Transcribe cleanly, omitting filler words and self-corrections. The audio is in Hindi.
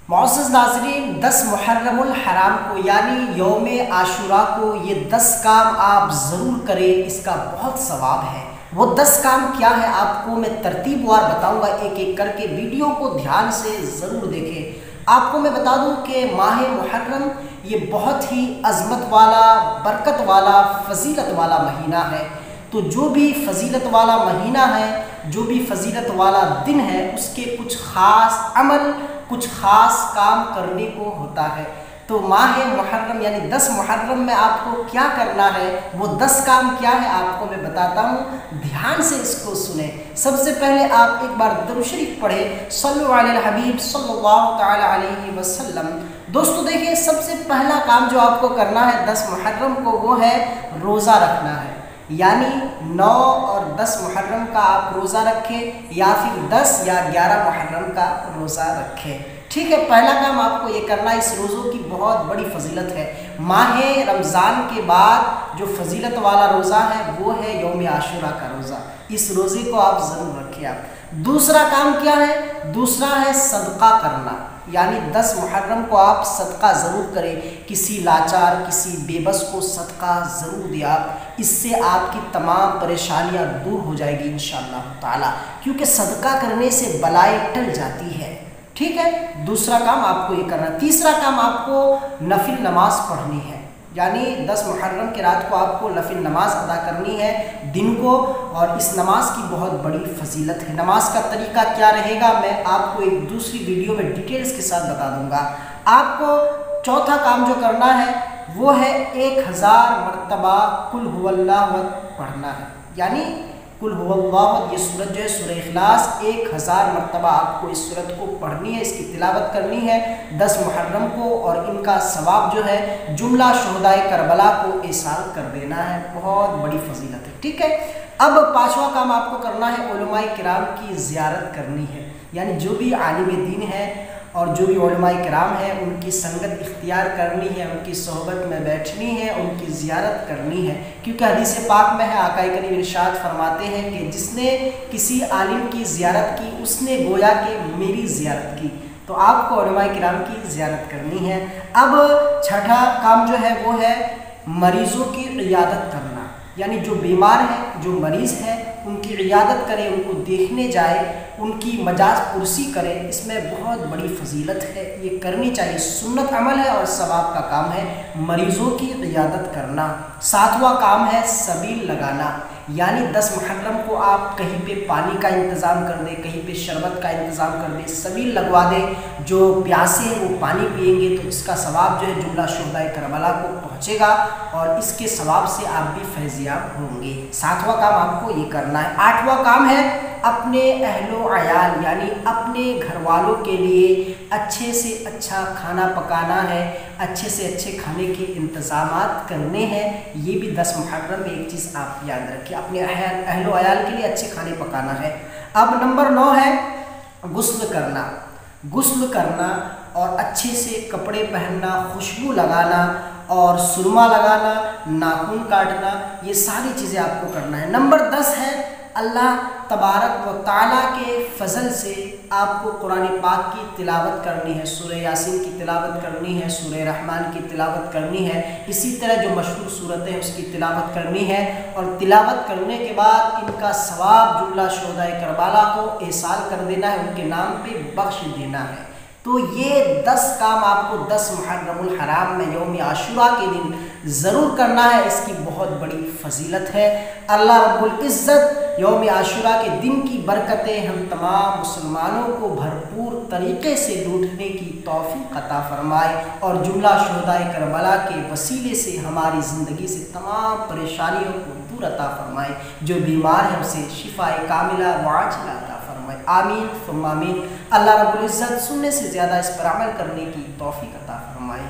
मौअज़्ज़िज़ नाज़रीन, 10 मुहर्रमुल हराम को यानी यौम आशूरा को ये 10 काम आप ज़रूर करें, इसका बहुत सवाब है। वो 10 काम क्या है आपको मैं तरतीबवार बताऊंगा, एक एक करके। वीडियो को ध्यान से ज़रूर देखें। आपको मैं बता दूं कि माह मुहर्रम ये बहुत ही अज़मत वाला, बरकत वाला, फजीलत वाला महीना है। तो जो भी फजीलत वाला महीना है, जो भी फजीलत वाला दिन है, उसके कुछ ख़ास अमल, कुछ ख़ास काम करने को होता है। तो माह मुहर्रम यानी 10 मुहर्रम में आपको क्या करना है, वो 10 काम क्या है आपको मैं बताता हूँ। ध्यान से इसको सुने। सबसे पहले आप एक बार दुरूद शरीफ पढ़े, सल्लल्लाहु अलैहि हबीब सल्लल्लाहु तआला अलैहि वसल्लम। दोस्तों देखिए, सबसे पहला काम जो आपको करना है 10 मुहर्रम को, वो है रोज़ा रखना है। यानी 9 और 10 मुहर्रम का आप रोज़ा रखें, या फिर 10 या 11 मुहर्रम का रोज़ा रखें। ठीक है, पहला काम आपको ये करना है। इस रोज़ों की बहुत बड़ी फजीलत है। माह रमज़ान के बाद जो फजीलत वाला रोज़ा है वो है यौम आशूरा का रोज़ा। इस रोज़े को आप ज़रूर रखें। आप दूसरा काम क्या है? दूसरा है सदका करना। यानी 10 मुहर्रम को आप सदका ज़रूर करें। किसी लाचार, किसी बेबस को सदका ज़रूर दें आप। इससे आपकी तमाम परेशानियां दूर हो जाएगी इंशाअल्लाह ताला, क्योंकि सदका करने से बलाएं टल जाती है। ठीक है, दूसरा काम आपको ये करना। तीसरा काम आपको नफिल नमाज पढ़नी है। यानी 10 मुहर्रम के रात को आपको नफिल नमाज अदा करनी है दिन को, और इस नमाज की बहुत बड़ी फजीलत है। नमाज का तरीका क्या रहेगा मैं आपको एक दूसरी वीडियो में डिटेल्स के साथ बता दूंगा। आपको चौथा काम जो करना है वो है 1000 मरतबा कुल हुवल्लाहु पढ़ना है। यानी कुल हुवल्लाहु, ये सूरत जो है सूरह इखलास, 1000 मरतबा आपको इस सूरत को पढ़नी है, इसकी तिलावत करनी है 10 मुहर्रम को, और इनका सवाब जो है जुमला शुहदाए करबला को एसाल कर देना है। बहुत बड़ी फजीलत है। ठीक है, अब पांचवा काम आपको करना है उलमाए किराम की ज़ियारत करनी है। यानी जो भी आलिम दीन है और जो भी उलमाए किराम है, उनकी संगत इख्तियार करनी है, उनकी सोहबत में बैठनी है, उनकी ज़ियारत करनी है। क्योंकि हदीस पाक में है, आका करीम इरशाद फरमाते हैं कि जिसने किसी आलिम की ज़ियारत की, उसने गोया कि मेरी ज़ियारत की। तो आपको उलमाए किराम की ज़ियारत करनी है। अब छठा काम जो है वो है मरीज़ों की इयादत करना। यानी जो बीमार है, जो मरीज़ है, उनकी इयादत करें, उनको देखने जाए, उनकी मजाज पुरसी करें। इसमें बहुत बड़ी फजीलत है, ये करनी चाहिए। सुन्नत अमल है और सवाब का काम है मरीज़ों की इयादत करना। सातवां काम है सबील लगाना। यानी 10 मुहर्रम को आप कहीं पे पानी का इंतज़ाम कर दें, कहीं पे शरबत का इंतज़ाम कर दें, सबील लगवा दें। जो प्यासे हैं वो पानी पिएंगे तो इसका सवाब जो है जुमला शुहदाए करबला को पहुँचेगा, और इसके सवाब से आप भी फैज़याब होंगे। सातवां काम आपको ये करना है। आठवां काम है अपने अहलो अयाल यानी अपने घर वालों के लिए अच्छे से अच्छा खाना पकाना है, अच्छे से अच्छे खाने के इंतज़ामात करने हैं। ये भी 10 मुहर्रम में एक चीज़ आप याद रखिए, अपने अहलो अयाल के लिए अच्छे खाने पकाना है। अब नंबर 9 है गुस्ल करना। गुस्ल करना और अच्छे से कपड़े पहनना, खुशबू लगाना और सुरमा लगाना, नाखून काटना, ये सारी चीज़ें आपको करना है। नंबर 10 है अल्लाह तबारक व ताला के फजल से आपको कुरान पाक की तिलावत करनी है। सूरह यासीन की तिलावत करनी है, सूरह रहमान की तिलावत करनी है, इसी तरह जो मशहूर सूरतें हैं उसकी तिलावत करनी है। और तिलावत करने के बाद इनका सवाब जुमला शुहदाए करबला को एसाल कर देना है, उनके नाम पे बख्श देना है। तो ये 10 काम आपको 10 मुहर्रमुल हराम में यौम आशूरा के दिन ज़रूर करना है। इसकी बहुत बड़ी फजीलत है। अल्लाह रब्बुल इज़्ज़त यौम आशूरा के दिन की बरकतें हम तमाम मुसलमानों को भरपूर तरीके से लूटने की तौफीक अता फरमाए, और जुमला शुहदाए करबला के वसीले से हमारी ज़िंदगी से तमाम परेशानियों को दूर अता फरमाए। जो बीमार है उसे शिफाए कामिला व आजिला अता फरमाए। आमीन सुम्मा आमीन। अल्लाह रब्बुल इज़्ज़त सुनने से ज़्यादा इस पर अमल करने की तौफीक अता फरमाए।